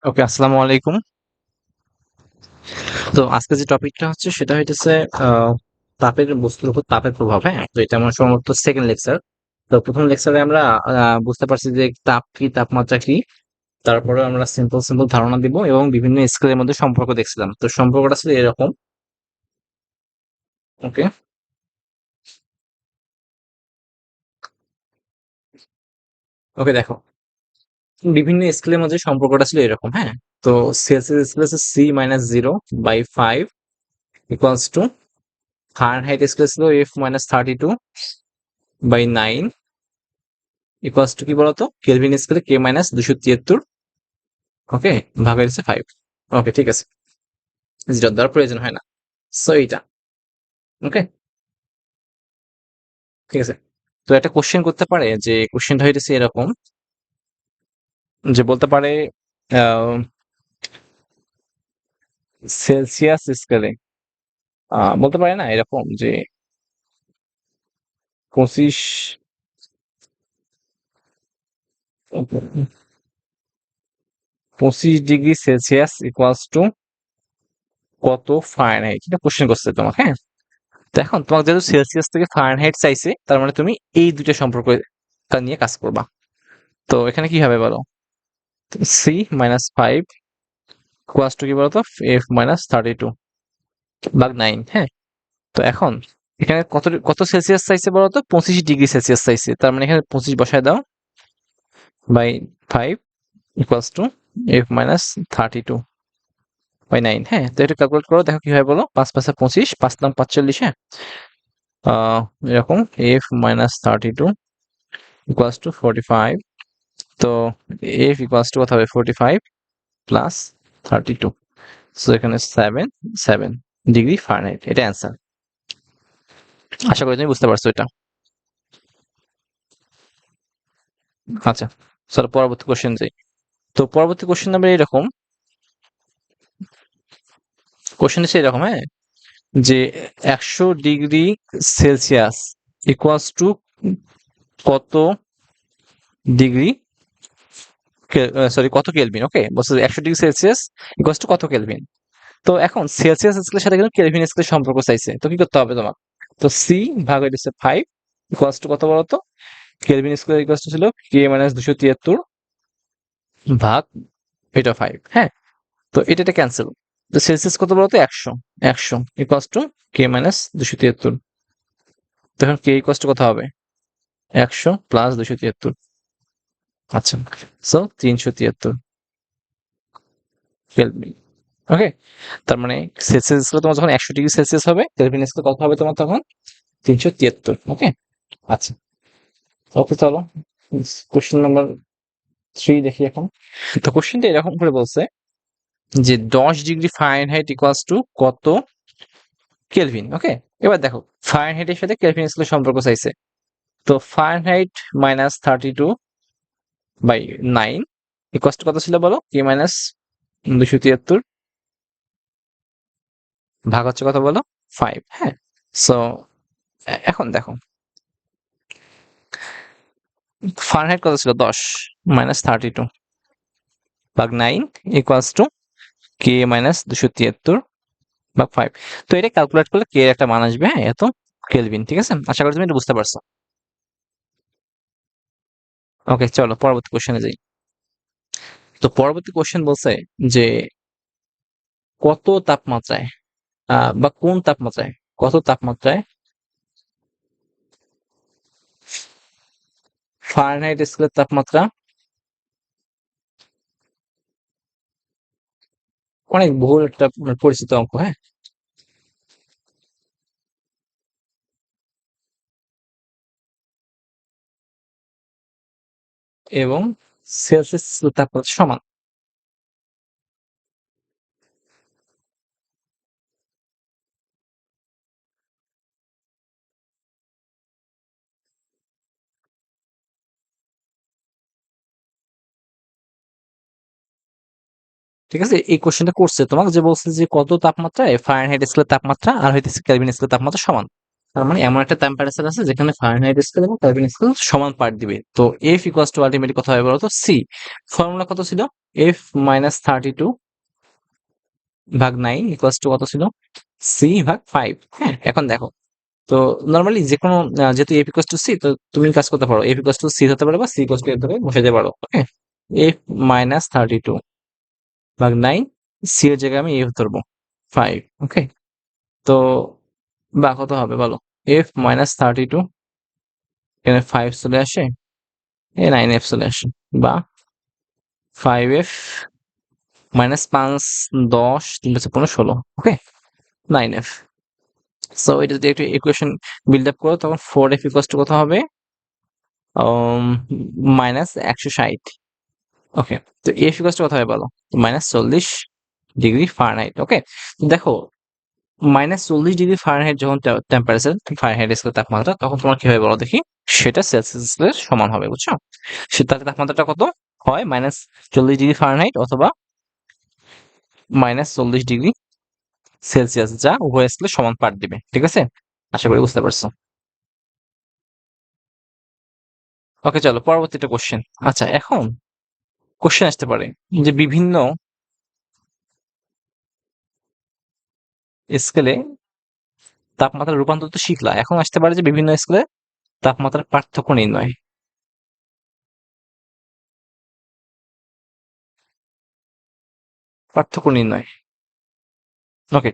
ওকে, আসসালামু আলাইকুম। তো আজকে যে টপিকটা হচ্ছে সেটা হইতেছে আহ, তাপের বস্তুর উপর তাপের প্রভাব। হ্যাঁ, তো এটা আমার সম্ভবত সেকেন্ড লেকচার। তো প্রথম লেকচারে আমরা বুঝতে পারছি যে তাপ কি, তাপমাত্রা কি। তারপরে আমরা সিম্পল সিম্পল ধারণা দিব এবং বিভিন্ন স্কেলের মধ্যে সম্পর্ক দেখছিলাম। তো সম্পর্কটা ছিল এরকম। ওকে, ওকে, দেখো, বিভিন্ন স্কেলের মধ্যে সম্পর্কটা ছিল এরকম। হ্যাঁ, তো সেলসিয়াস স্কেল আছে C-0/5 equals to, Fahrenheit scale ছিল F-32/9 ইকুয়ালস টু কি বলতো, কেলভিন স্কেলে K-273। ওকে, ভাগ হয়েছে 5। ওকে, ঠিক আছে, যেটা দেওয়ার প্রয়োজন হয় না। সো এইটা ওকে, ঠিক আছে। তো একটা কোশ্চেন করতে পারে, যে কোশ্চেনটা হইতেছে এরকম, যে বলতে পারে সেলসিয়াস স্কেলে বলতে পারে না এরকম যে 25 ডিগ্রি সেলসিয়াস ইকুয়ালস টু কত ফারেনহাইট, এটা কোশ্চেন করছে তোমাকে। হ্যাঁ, তো এখন তোমাকে যেহেতু সেলসিয়াস থেকে ফারেনহাইট চাইছে, তার মানে তুমি এই দুইটা সম্পর্ক নিয়ে কাজ করবা। তো এখানে কি হবে বলো, C-5 ইকুয়ালস টু কি বলতো, F-32/9। হ্যাঁ, তো এখন এখানে কত কত সেলসিয়াস চাইছে বলতো, 25 ডিগ্রি সেলসিয়াস চাইছে, তার মানে এখানে 25 বসায় দাও, বাই 5 ইকুয়ালস টু F-32/9। হ্যাঁ, তো এটা ক্যালকুলেট করো, দেখো কি হয় বলো, 5 5 25, 5 9 45। হ্যাঁ, আহ এরকম F-32 ইকুয়ালস টু 45। তো F ইকুয়ালস টু কত হবে, 45 প্লাস 32। সো এখানে 7 ডিগ্রি ফারেনহাইট, এটা অ্যান্সার। আশা করি তুমি বুঝতে পারছো এটা। আচ্ছা, চলো পরবর্তী কোশ্চেন যাই। তো পরবর্তী কোশ্চেন নাম্বার এরকম, কোশ্চেন হচ্ছে এরকম। হ্যাঁ, যে 100 ডিগ্রি সেলসিয়াস ইকুয়ালস টু কত ডিগ্রি, সরি, কত কেলভিন। ওকে, বলছে 100 ডিগ্রি সেলসিয়াস ইকুয়ালস টু কত কেলভিন। তো এখন সেলসিয়াস স্কেলের সাথে কিন্তু কেলভিন স্কেলের সম্পর্ক চাইছে, তো কি করতে হবে তোমার। তো সি ভাগ হয়ে দিচ্ছে 5 ইকুয়ালস টু কত বলতো, কেলভিন স্কয়ার ইকুয়ালস টু ছিল K-273 ভাগ এটা 5। হ্যাঁ, তো এটা ক্যান্সেল। তো সেলসিয়াস কত বলতো, 100। 100 ইকুয়ালস টু K-273। তখন কে ইকুয়ালস টু কত হবে, 100 প্লাস 273। আচ্ছা, সো 373 কেলভিন। ওকে, তার মানে সেলসিয়াস স্কেলে তোমার যখন 100 ডিগ্রি সেলসিয়াস হবে, কেলভিন স্কেলে কত হবে তোমার তখন, 373। ওকে, আচ্ছা, ওকে, চলো কোশ্চেন নাম্বার 3 দেখি এখন। তো কোশ্চেনটা এরকম করে বলছে যে 10 ডিগ্রি ফারেনহাইট ইকুয়ালস টু কত কেলভিন। ওকে, এবার দেখো, ফারেনহাইটের সাথে কেলভিন স্কেলের সম্পর্ক চাইছে। তো Fahrenheit-32/9 ইকুয়ালস টু কত ছিল বলো, K-273 ভাগ হচ্ছে কত বলো, 5। হ্যাঁ, সো এখন দেখো, ফারেনহাইট কত ছিল, 10-32/9 ইকুয়ালস টু K-273/5। তো এটা ক্যালকুলেট করলে কে এর একটা মান আসবে। হ্যাঁ, এত কেলভিন। ঠিক আছে, আশা করি তুমি এটা বুঝতে পারছো। ওকে, চলো পরবর্তী কোশ্চেনে যাই। তো পরবর্তী কোশ্চেন বলছে যে কত তাপমাত্রায়, বা কোন তাপমাত্রায়, কত তাপমাত্রায় ফারেনহাইট স্কেলের তাপমাত্রা, অনেক বহুল একটা পরিচিত অঙ্ক। হ্যাঁ, এবং সেলসিয়াস তাপমাত্রা সমান। ঠিক আছে, এই কোশ্চেনটা করছে তোমাকে, যে বলছে যে কত তাপমাত্রায় ফারেনহাইট স্কেলের তাপমাত্রা আর হইতেছে কেলভিন স্কেলের তাপমাত্রা সমান। তার মানে এমন একটা টেম্পারেচার আছে যেখানে ফারেনহাইট স্কেল এবং কেলভিন স্কেল সমান পার্ট দিবে। তো এফ ইকুয়ালস টু আলটিমেটলি কত হবে বলতো, সি। ফর্মুলা কত ছিল, এফ মাইনাস 32 ভাগ 9 ইকুয়ালস টু কত ছিল? সি ভাগ 5। হ্যাঁ, এখন দেখো তো নরমালি যেকোনো যেহেতু এফ ইকুয়ালস টু সি, তো তুমি কাজ করতে পারো, এফ ইকুয়ালস টু সি হতে পারে বা সি ইকুয়ালস টু এফ ধরে বসাতে পারো। ওকে, এফ মাইনাস 32 ভাগ 9, সি এর জায়গায় আমি এফ ধরবো 5। ওকে, তো বা কত হবে বলো? এফ মাইনাস 32, এখানে 5 চলে আসে, এ 9f চলে আসে, বা 5f মাইনাস 5 10 3 5 15 16। ওকে, 9f। সো এটা যদি একটু ইকুয়েশন বিল্ড আপ করো, তখন 4f ইকুয়ালস টু কত হবে? মাইনাস 160। ওকে, তো এফ ইকুয়ালস টু কত হবে বলো? Minus 40 degree Fahrenheit. ওকে, দেখো মাইনাস 40 ডিগ্রি ফারেনহাইট যখন টেম্পারেচার, ফারেনহাইট স্কেল তাপমাত্রা, তখন তোমার কি হবে বলো দেখি? সেটা সেলসিয়াস স্কেলের সমান হবে, বুঝছো? তার তাপমাত্রাটা কত হয়? মাইনাস 40 ডিগ্রি ফারেনহাইট অথবা মাইনাস 40 ডিগ্রি সেলসিয়াস, যা উভয় স্কেলের সমান পাঠ দিবে। ঠিক আছে, আশা করি বুঝতে পারছো। ওকে, চলো পরবর্তীটা কোশ্চেন। আচ্ছা, এখন কোশ্চেন আসতে পারে যে বিভিন্ন স্কেলে তাপমাত্রার রূপান্তর তো শিখলা, এখন আসতে পারে যে বিভিন্ন স্কেলে তাপমাত্রার পার্থক্য নির্ণয়। পার্থক্য নির্ণয়। ওকে,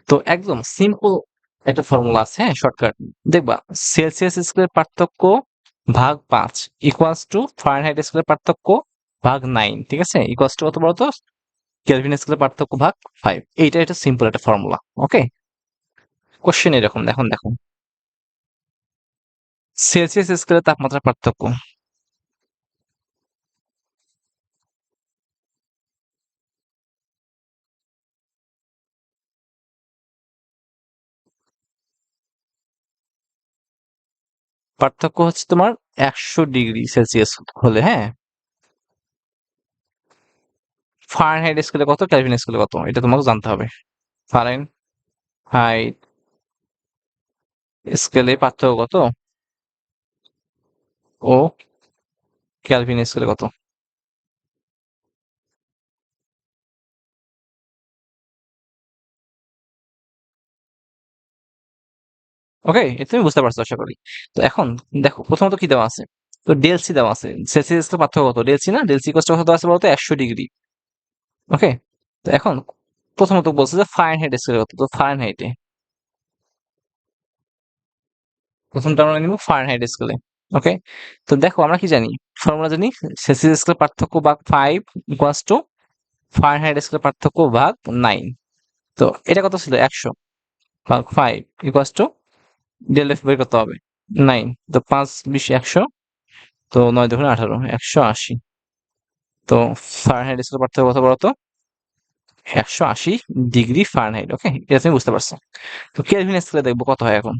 তো একদম সিম্পল একটা ফর্মুলা আছে, হ্যাঁ, শর্টকাট। দেখবা, সেলসিয়াস স্কেলের পার্থক্য ভাগ 5 ইকুয়ালস টু ফারেনহাইট স্কেলের পার্থক্য ভাগ 9। ঠিক আছে, ইকুয়ালস টু কত বলতো? কেলভিন স্কেলের পার্থক্য ভাগ 5। এইটা একটা সিম্পল একটা ফর্মুলা। ওকে, কোশ্চেন এরকম, দেখুন দেখুন, সেলসিয়াস স্কেলের তাপমাত্রার পার্থক্য। পার্থক্য হচ্ছে তোমার 100 ডিগ্রি সেলসিয়াস হলে, হ্যাঁ। ফারেনহাইট স্কেলে কত, কেলভিন স্কেলে কত, এটা তোমাকে জানতে হবে। ফারেনহাইট স্কেলে পার্থক্য কত ও কেলভিন স্কেলে কত? ওকে, এটা তুমি বুঝতে পারছো আশা করি। তো এখন দেখো, প্রথমত কি দেওয়া আছে? তো ডেলসি দেওয়া আছে, সেলসিয়াস স্কেলের পার্থক্য কত? ডেলসি না, ডেলসি কষ্ট কত আছে বলতো? 100 ডিগ্রি। ওকে, তো এখন প্রথমত বলছে যে ফারেনহাইট স্কেলে কত, তো ফারেনহাইটে প্রথমটা আমরা নিব ফারেনহাইট স্কেলে। ওকে, তো দেখো আমরা কি জানি, ফর্মুলা জানি, সেলসিয়াস স্কেলের পার্থক্য ভাগ 5 ইকুয়ালস টু ফারেনহাইট স্কেলের পার্থক্য ভাগ 9। তো এটা কত ছিল? 100 ভাগ 5 ইকুয়ালস টু ডেল এফ বের করতে হবে 9। তো 5 20 100, তো 9 দুগুণে 18, 180। তো ফারেনহাইট স্কেলের পার্থক্য কত বলতো? 180 ডিগ্রি ফারেনহাইট। ওকে, এটা তুমি বুঝতে পারছো। তো কেলভিন স্কেলে দেখবো কত হয় এখন।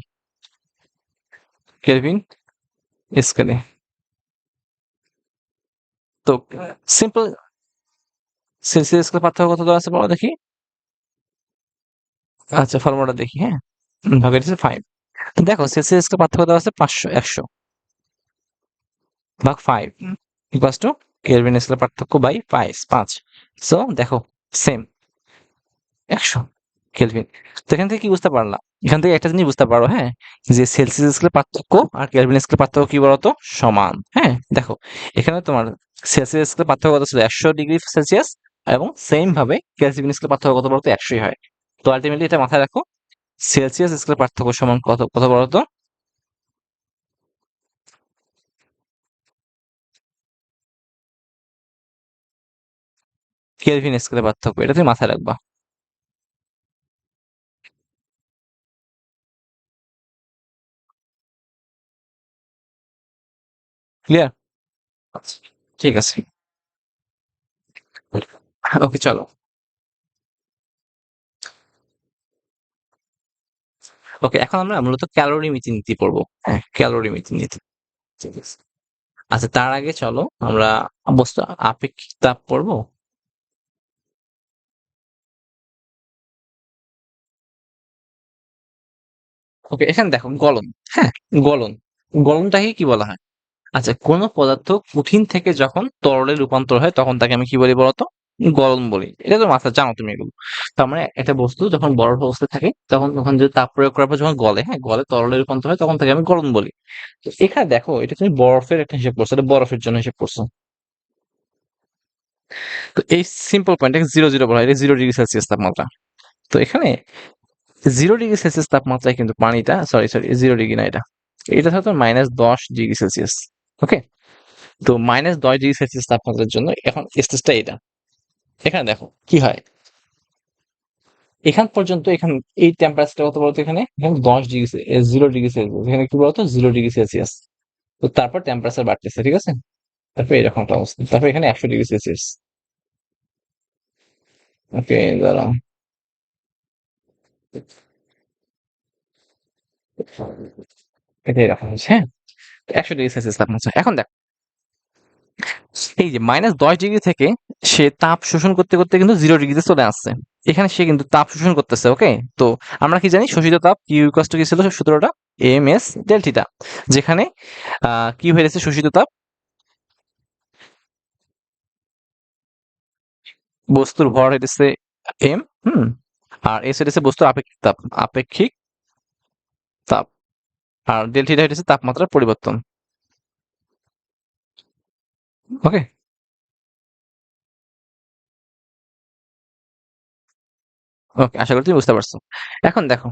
কেলভিন স্কেলে তো সিম্পল, সেলসিয়াস স্কেলের পার্থক্য কত দেওয়া আছে বলো দেখি। আচ্ছা, ফর্মুলাটা দেখি, হ্যাঁ। ভাগ এটা 5। তো দেখো, সেলসিয়াস স্কেলের পার্থক্য দেওয়া আছে 500, 100 ভাগ 5 ইকুয়ালস টু কেলভিন স্কেলের পার্থক্য বাই 5। সো দেখো, সেম 100 কেলভিন। তো এখান থেকে কি বুঝতে পারলাম? এখান থেকে একটা জিনিস বুঝতে পারো, হ্যাঁ, যে সেলসিয়াস স্কেলের পার্থক্য আর কেলভিন স্কেলের পার্থক্য কি বলতো? সমান। হ্যাঁ, দেখো এখানে তোমার সেলসিয়াস স্কেলের পার্থক্য কত ছিল? 100 ডিগ্রি সেলসিয়াস, এবং সেম ভাবে কেলভিন স্কেলের পার্থক্য কত বলতো? 100 হয়। তো আলটিমেটলি এটা মাথায় রাখো, সেলসিয়াস স্কেলের পার্থক্য সমান কত, কত বলতো? কেলভিন স্কেলের পার্থক্য, এটা তুমি মাথায় রাখবা। ক্লিয়ার? আচ্ছা, ঠিক আছে। ওকে, চলো। ওকে, এখন আমরা মূলত ক্যালোরিমিতি নীতি পড়বো। হ্যাঁ, ক্যালোরিমিতি নীতি। ঠিক আছে। আচ্ছা, তার আগে চলো আমরা বস্তু আপেক্ষিক তাপ পড়বো। ওকে, এখানে দেখো গলন। হ্যাঁ, গলন, গলনটাকে কি বলা হয়? আচ্ছা, কোন পদার্থ কঠিন থেকে যখন তরলে রূপান্তর হয় তখন তাকে আমি কি বলি বলতো? গলন বলি। এটা তো মাথায় জানো তুমি এগুলো। তার মানে একটা বস্তু যখন বরফ অবস্থায় থাকে তখন ওখানে যদি তাপ প্রয়োগ করার পর যখন গলে, হ্যাঁ, গলে তরলে রূপান্তর হয় তখন তাকে আমি গলন বলি। তো এখানে দেখো এটা তুমি বরফের একটা হিসেব করছো, এটা বরফের জন্য হিসেব করছো। তো এই সিম্পল পয়েন্টটাকে 0 বলা হয়, এটা 0 ডিগ্রি সেলসিয়াস তাপমাত্রা। তো এখানে 0 ডিগ্রি সেলসিয়াস তাপমাত্রায় কিন্তু পানিটা, সরি 0 ডিগ্রি না, এটা হয়তো -10 ডিগ্রি সেলসিয়াস। ওকে, তো -10 ডিগ্রি সেলসিয়াস তাপমাত্রার জন্য এখন স্টেজটা এটা। এখানে দেখো কি হয়, এখান পর্যন্ত এখানে এই টেম্পারেচারটা কত বলতো, এখানে 10 ডিগ্রি, 0 ডিগ্রি সেলসিয়াস, এখানে কি বলতো 0 ডিগ্রি সেলসিয়াস। তো তারপর টেম্পারেচার বাড়তেছে, ঠিক আছে, তারপর এরকম একটা অবস্থা, তারপর এখানে 100 ডিগ্রি সেলসিয়াস। ওকে, দাঁড়াও, এটা এরকম হচ্ছে, হ্যাঁ, 100 ডিগ্রি সেলসিয়াস তাপমাত্রা। এখন দেখো এই যে -10 ডিগ্রি থেকে সে তাপ শোষণ করতে করতে কিন্তু 0 ডিগ্রিতে চলে আসছে। এখানে সে কিন্তু তাপ শোষণ করতেছে। ওকে, তো আমরা কি জানি শোষিত তাপ কিউ ইকুয়াল টু কি ছিল সূত্রটা, এম এস ডেল থিটা, যেখানে কি হয়েছে শোষিত তাপ বস্তুর ভর হইতেছে এম, হুম, আর এস হইতেছে বস্তুর আপেক্ষিক তাপ, আপেক্ষিক তাপ, আর ডেল থিটা হইতেছে তাপমাত্রার পরিবর্তন। ওকে, ওকে, আশা করি তুমি বুঝতে পারছো। এখন দেখো,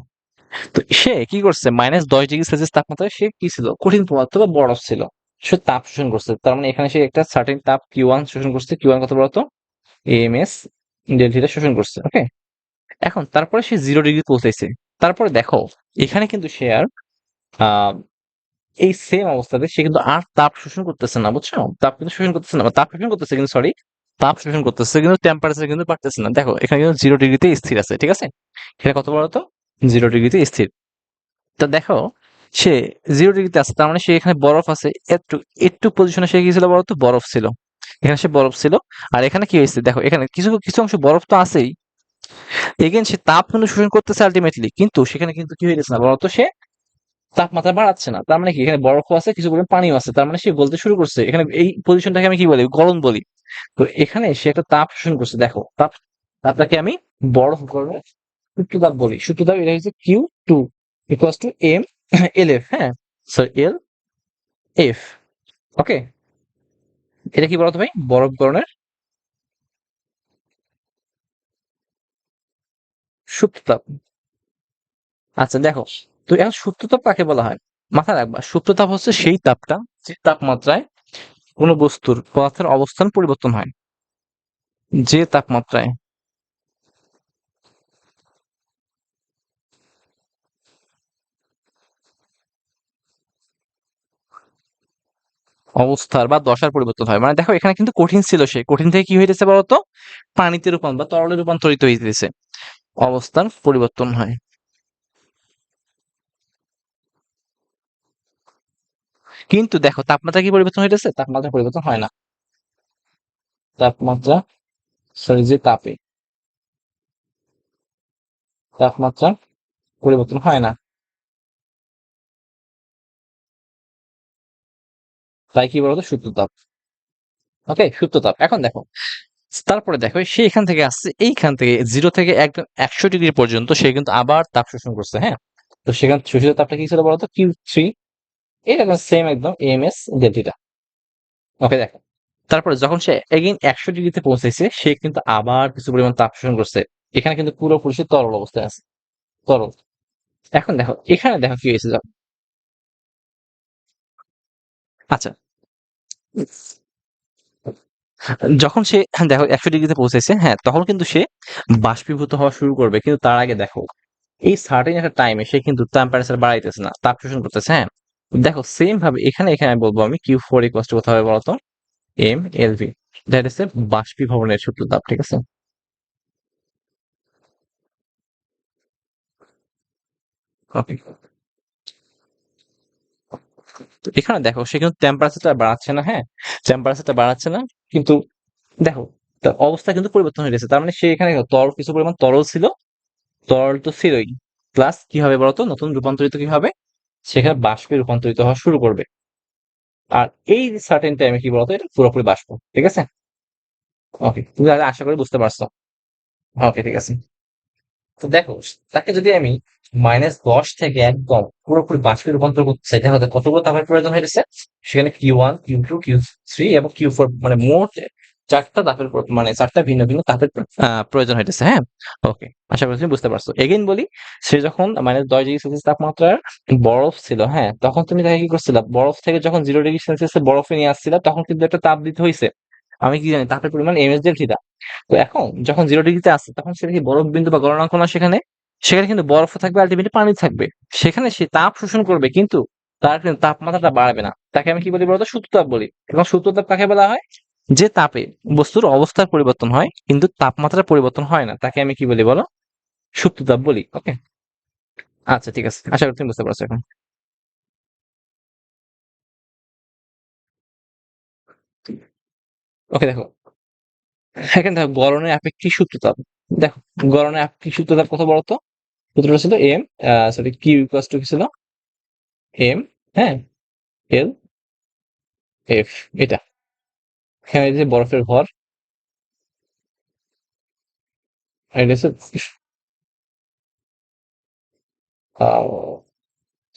তো সে কি করছে, -10 ডিগ্রি সেলসিয়াস তাপমাত্রায় সে কি ছিল, কঠিন পদার্থ বা বরফ ছিল, সে তাপ শোষণ করছে। তার মানে এখানে সে একটা সার্টেন তাপ Q1 শোষণ করছে। Q1 কত বলতো, এএমএস ডেল্টা শোষণ করছে। ওকে, এখন তারপরে সে 0 ডিগ্রি পৌঁছাইছে। তারপরে দেখো এখানে কিন্তু সে আর আহ, এই সেম অবস্থাতে সে কিন্তু আর তাপ শোষণ করতেছে না, বুঝছো, তাপ কিন্তু শোষণ করতেছে না, বা তাপ শোষণ করতেছে কিন্তু, সরি, তাপ শোষণ করতেছে কিন্তু টেম্পারেচার কিন্তু বাড়তেছে না। দেখো এখানে কিন্তু 0 ডিগ্রিতে স্থির আছে, ঠিক আছে, এখানে কত বলতো, 0 ডিগ্রিতে স্থির। তো দেখো সে 0 ডিগ্রিতে আছে, তার মানে সে এখানে বরফ আছে, একটু একটু পজিশনে সে কি ছিল বলতো, বরফ ছিল, এখানে সে বরফ ছিল। আর এখানে কি হয়েছে দেখো, এখানে কিছু কিছু অংশ বরফ তো আছেই, এগেন সে তাপ কিন্তু শোষণ করতেছে আলটিমেটলি, কিন্তু সেখানে কিন্তু কি হয়েছে না বলতো, সে তাপমাত্রা বাড়াচ্ছে না। তার মানে কি, এখানে বরফও আছে, কিছু পরিমাণ পানিও আছে, তার মানে সে গলতে শুরু করছে। এখানে এই পজিশনটাকে আমি কি বলি, গলন বলি। তো এখানে সে একটা তাপ শোষণ করছে, দেখো তাপটাকে আমি বরফ গরমের সূত্রতাপ বলি। সূত্রতাপ এটা হচ্ছে Q2 equals to M L F, হ্যাঁ, সরি এল এফ। ওকে, এটা কি বলতো ভাই, বরফ গরমের সূত্রতাপ। আচ্ছা দেখো, তো এখন সূত্রতাপ কাকে বলা হয়, মাথায় রাখবা, সূত্রতাপ হচ্ছে সেই তাপটা যে তাপমাত্রায় কোনো বস্তুর পদার্থের অবস্থান পরিবর্তন হয়, যে তাপমাত্রায় অবস্থার বা দশার পরিবর্তন হয়। মানে দেখো এখানে কিন্তু কঠিন ছিল, সে কঠিন থেকে কি হইতেছে বলতো, পানিতে রূপান্তর বা তরলে রূপান্তরিত হইতেছে, অবস্থান পরিবর্তন হয়। কিন্তু দেখো তাপমাত্রা কি পরিবর্তন হইতেছে, তাপমাত্রা পরিবর্তন হয় না। তাপমাত্রা, সরি, যে তাপমাত্রা পরিবর্তন হয় না, তাই কি বলতো, সূত্রতাপ। ওকে, সূত্রতাপ। এখন দেখো, তারপরে দেখো সে এখান থেকে আসছে, এইখান থেকে 0 থেকে একদম 100 ডিগ্রি পর্যন্ত সে কিন্তু আবার তাপ শোষণ করছে, হ্যাঁ। তো সেখানে শোষিত তাপটা কি ছিল বলতো, Q3, এরকম সেম একদম এমএস ডেল্টা। ওকে দেখো, তারপরে যখন সে এগেইন 100 ডিগ্রিতে পৌঁছেছে, সে কিন্তু আবার কিছু পরিমাণ তাপ শোষণ করছে। এখানে কিন্তু পুরোপুরি সে তরল অবস্থায় আছে, তরল। এখন দেখো এখানে দেখো কি হয়েছে, আচ্ছা, যখন সে দেখো 100 ডিগ্রিতে পৌঁছেছে, হ্যাঁ, তখন কিন্তু সে বাষ্পীভূত হওয়া শুরু করবে। কিন্তু তার আগে দেখো এই সার্টেন একটা টাইমে সে কিন্তু টেম্পারেচার বাড়াইতেছে না, তাপ শোষণ করতেছে, হ্যাঁ। দেখো সেম ভাবে এখানে এখানে আমি বলবো, আমি Q4 ইকুয়াল টু কত হবে বলতো, M L V, that is বাষ্পীভবনের সূত্র তাপ, ঠিক আছে। ওকে, তো এখানে দেখো সে কিন্তু টেম্পারেচারটা বাড়াচ্ছে না, হ্যাঁ, টেম্পারেচারটা বাড়াচ্ছে না, কিন্তু দেখো তার অবস্থা কিন্তু পরিবর্তন হয়ে গেছে। তার মানে সে এখানে তরল, কিছু পরিমাণ তরল ছিল, তরল তো ছিলই, প্লাস কি হবে বলতো, নতুন রূপান্তরিত কি হবে, সেখানে বাষ্পে রূপান্তরিত হওয়া শুরু করবে। আর এই সার্টেন টাইমে কি বলতো, এটা পুরোপুরি বাষ্প। ঠিক আছে? ওকে, তুমি তাহলে আশা করি বুঝতে পারছো। ওকে, ঠিক আছে। তো দেখো, তাকে যদি আমি -10 থেকে একদম পুরোপুরি বাষ্পে রূপান্তর করতে চাই, তাহলে কতগুলো তাপের প্রয়োজন হয়েছে? সেখানে Q1, Q2, Q3 এবং Q4, মানে মোট 4টা তাপের মানে 4টা ভিন্ন ভিন্ন তাপের প্রয়োজন হইতেছে। হ্যাঁ, ওকে, আশা করি তুমি বুঝতে পারছো। এগেইন বলি, সে যখন -10 ডিগ্রি সেলসিয়াস তাপমাত্রার বরফ ছিল, হ্যাঁ, তখন তুমি তাকে কি করছিলা? বরফ থেকে যখন 0 ডিগ্রি সেলসিয়াস বরফে নিয়ে আসছিলা, তখন কিন্তু একটা তাপ দিতে হয়েছে। আমি কি জানি তাপের পরিমাণ mS ডেল্টা। তো এখন যখন 0 ডিগ্রিতে আসছে, তখন সেটা কি বরফ বিন্দু বা গলনাঙ্ক না সেখানে? সেখানে কিন্তু বরফও থাকবে, আল্টিমেটলি পানি থাকবে। সেখানে সে তাপ শোষণ করবে, কিন্তু তার কিন্তু তাপমাত্রাটা বাড়বে না। তাকে আমি কি বলি বলতো? সূত্রতাপ বলি। এবং সূত্রতাপ কাকে বলা হয়? যে তাপে বস্তুর অবস্থার পরিবর্তন হয়, কিন্তু তাপমাত্রার পরিবর্তন হয় না, তাকে আমি কি বলি বলো? সূত্রতাপ বলি। ওকে, আচ্ছা, ঠিক আছে, আশা করি তুমি বুঝতে পারছো এখন। ওকে, দেখো, এখানে দেখো গলনের আপেক্ষিক সূত্রতাপ। দেখো, গলনের আপেক্ষিক সূত্রতাপ কত বলো তো? সূত্রটা ছিল M, sorry, Q equals to কি ছিল? এম, হ্যাঁ, এল, এফ। এটা এখানে এই যে বরফের ভর, আর এটা হচ্ছে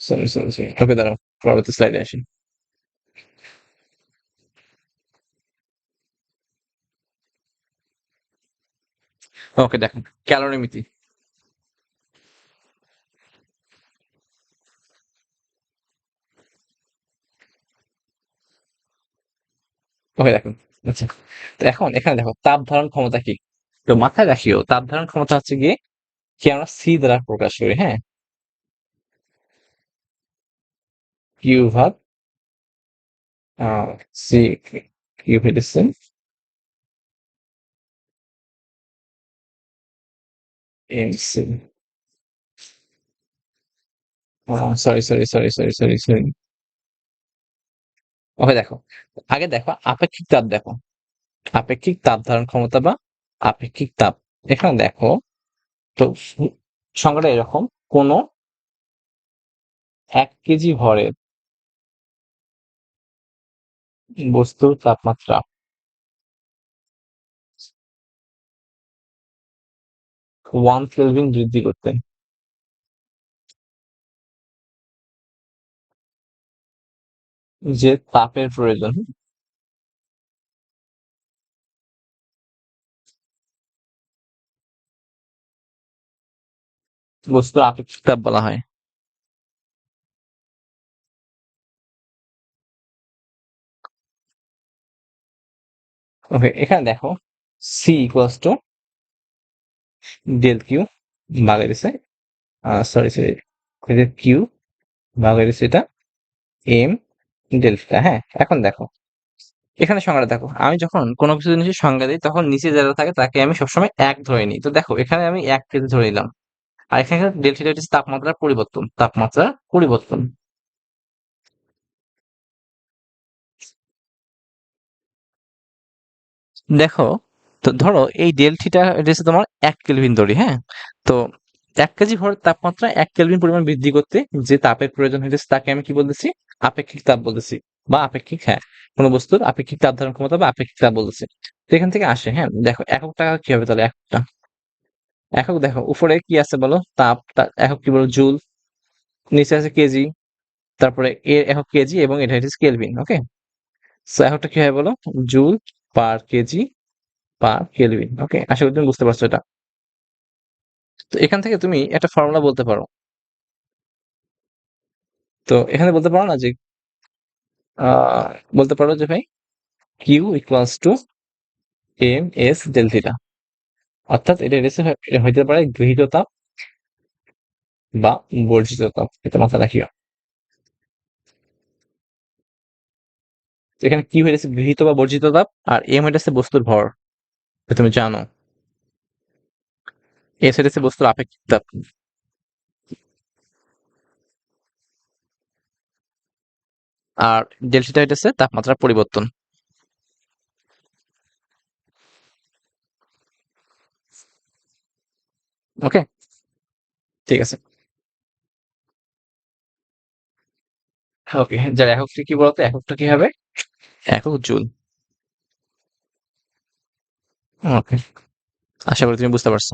সরি সরি সরি, ওকে, দাঁড়াও, পরবর্তী স্লাইডে আসি। ওকে, দেখো, ক্যালোরিমিতি। ওকে, দেখো, আচ্ছা। তো এখন এখানে দেখো তাপ ধারণ ক্ষমতা কি। তো মাথায় রাখিও, তাপ ধারণ ক্ষমতা হচ্ছে গিয়ে কি আমরা সি দ্বারা প্রকাশ করি। হ্যাঁ, কিউ ভাগ সি, কিউ হইতেছে M C. Sorry sorry sorry sorry sorry sorry. Okay, দেখো, আগে দেখো আপেক্ষিক তাপ, দেখো আপেক্ষিক তাপ ধারণ ক্ষমতা বা আপেক্ষিক তাপ। এখানে দেখো, তো সংজ্ঞাটা এরকম: কোন 1 কেজি ভরের বস্তুর তাপমাত্রা 1 কেলভিন বৃদ্ধি করতে যে তাপের প্রয়োজন, বস্তুর আপেক্ষিক তাপ বলা হয়। ওকে, এখানে দেখো, C equals to del Q ভাগের দিছে, সরি সরি, কিউ ভাগের দিছে এটা এম ডেল্টা। হ্যাঁ, এখন দেখো, এখানে সংজ্ঞাটা দেখো, আমি যখন কোনো কিছু জিনিসের সংজ্ঞা দিই, তখন নিচে যারা থাকে তাকে আমি সবসময় এক ধরে নিই। তো দেখো, এখানে আমি 1 কেজি ধরে নিলাম। আর এখানে ডেল্টা হচ্ছে তাপমাত্রার পরিবর্তন, তাপমাত্রার পরিবর্তন। দেখো, তো ধরো এই ডেল্টিটা, এটা হচ্ছে তোমার 1 কেলভিন ধরি। হ্যাঁ, তো 1 কেজি ভরের তাপমাত্রা 1 কেলভিন পরিমাণ বৃদ্ধি করতে যে তাপের প্রয়োজন হইতেছে, তাকে আমি কি বলতেছি? আপেক্ষিক তাপ বলতেছি, বা আপেক্ষিক, হ্যাঁ, কোনো বস্তুর আপেক্ষিক তাপ ধারণ ক্ষমতা বা আপেক্ষিক তাপ বলতেছি। তো এখান থেকে আসে। হ্যাঁ, দেখো, একক টাকা কি হবে তাহলে? এককটা একক, দেখো উপরে কি আছে বলো? তাপ, একক কি বলো? জুল। নিচে আছে কেজি, তারপরে এর একক কেজি, এবং এটা হচ্ছে কেলভিন। ওকে, সো এককটা কি হয় বলো? Joule per KG per kelvin. Okay, আশা করি তুমি বুঝতে পারছো এটা। তো এখান থেকে তুমি একটা ফর্মুলা বলতে পারো। তো এখানে বলতে পারো না যে, আহ বলতে পারো যে ভাই, Q equals to M S del theta. অর্থাৎ এটা হইতে পারে গৃহীত তাপ বা বর্জিত তাপ, এটা মাথায় রাখিও। এখানে কি হইতেছে? গৃহীত বা বর্জিত তাপ। আর এম হইতেছে বস্তুর ভর, এটা তুমি জানো। এস হইতেছে বস্তুর আপেক্ষিক তাপ। আর ডেল থিটা হইতেছে তাপমাত্রার পরিবর্তন। ওকে, ঠিক আছে। ওকে, যার এককটা কি বলতো? এককটা কি হবে? একক জুল। ওকে, আশা করি তুমি বুঝতে পারছো।